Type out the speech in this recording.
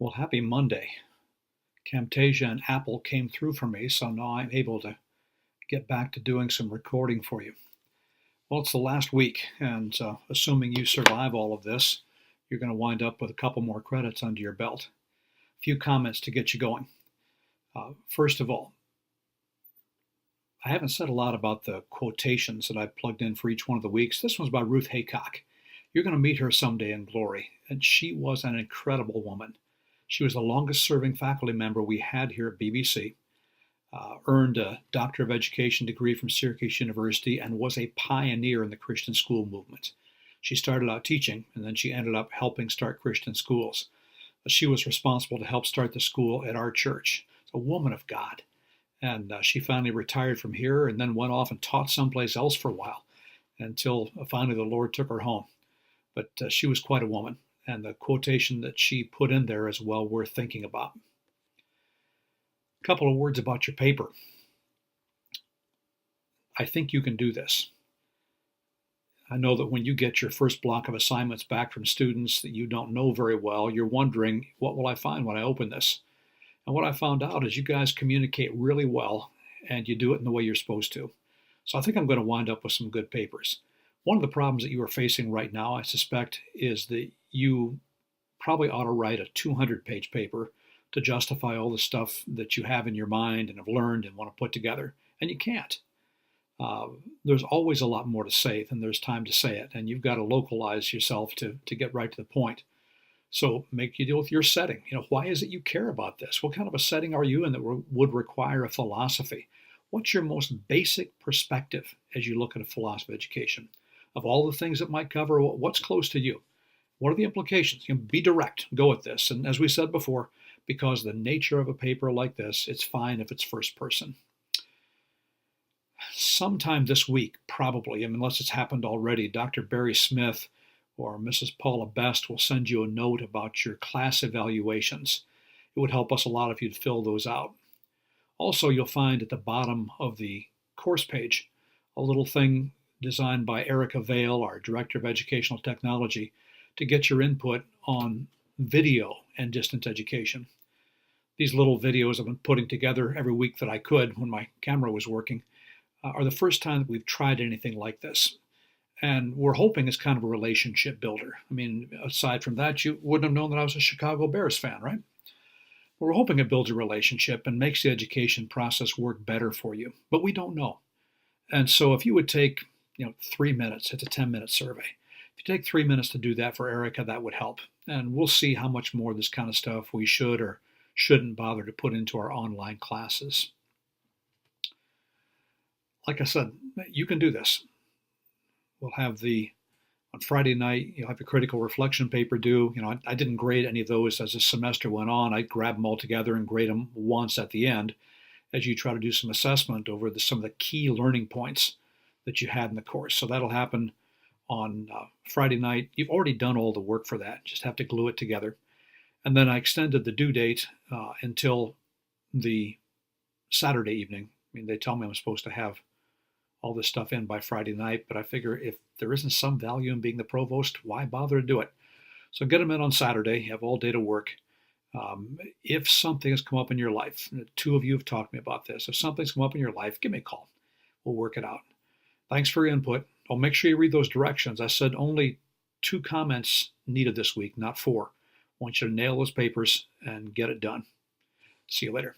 Well, happy Monday. Camtasia and Apple came through for me, so now I'm able to get back to doing some recording for you. Well, it's the last week, and assuming you survive all of this, you're going to wind up with a couple more credits under your belt. A few comments to get you going. First of all, I haven't said a lot about the quotations that I've plugged in for each one of the weeks. This one's by Ruth Haycock. You're going to meet her someday in glory, and she was an incredible woman. She was the longest serving faculty member we had here at BBC, earned a Doctor of Education degree from Syracuse University, and was a pioneer in the Christian school movement. She started out teaching, and then she ended up helping start Christian schools. She was responsible to help start the school at our church. It's a woman of God. And she finally retired from here and then went off and taught someplace else for a while until finally the Lord took her home. But she was quite a woman. And the quotation that she put in there is well worth thinking about. A couple of words about your paper. I think you can do this. I know that when you get your first block of assignments back from students that you don't know very well, you're wondering, what will I find when I open this? And what I found out is you guys communicate really well, and you do it in the way you're supposed to. So I think I'm going to wind up with some good papers. One of the problems that you are facing right now, I suspect, is that you probably ought to write a 200-page paper to justify all the stuff that you have in your mind and have learned and want to put together, and you can't. There's always a lot more to say than there's time to say it, and you've got to localize yourself to get right to the point. So make you deal with your setting. Why is it you care about this? What kind of a setting are you in that would require a philosophy? What's your most basic perspective as you look at a philosophy of education? Of all the things it might cover, what's close to you? What are the implications? Be direct, go at this. And as we said before, because the nature of a paper like this, it's fine if it's first person. Sometime this week, probably, unless it's happened already, Dr. Barry Smith or Mrs. Paula Best will send you a note about your class evaluations. It would help us a lot if you'd fill those out. Also, you'll find at the bottom of the course page a little thing designed by Erica Vale, our Director of Educational Technology, to get your input on video and distance education. These little videos I've been putting together every week that I could when my camera was working are the first time that we've tried anything like this. And we're hoping it's kind of a relationship builder. Aside from that, you wouldn't have known that I was a Chicago Bears fan, right? We're hoping it builds a relationship and makes the education process work better for you, but we don't know. And so if you would take 3 minutes, it's a 10-minute survey. If you take 3 minutes to do that for Erica, that would help. And we'll see how much more of this kind of stuff we should or shouldn't bother to put into our online classes. Like I said, you can do this. We'll have on Friday night, you'll have your critical reflection paper due. I didn't grade any of those as the semester went on. I grab them all together and grade them once at the end as you try to do some assessment over some of the key learning points that you had in the course. So that'll happen on Friday night. You've already done all the work for that. Just have to glue it together. And then I extended the due date until the Saturday evening. They tell me I'm supposed to have all this stuff in by Friday night, but I figure if there isn't some value in being the provost, why bother to do it? So get them in on Saturday. You have all day to work. If something has come up in your life, the two of you have talked to me about this. If something's come up in your life, give me a call. We'll work it out. Thanks for your input. I'll make sure you read those directions. I said only 2 comments needed this week, not 4. I want you to nail those papers and get it done. See you later.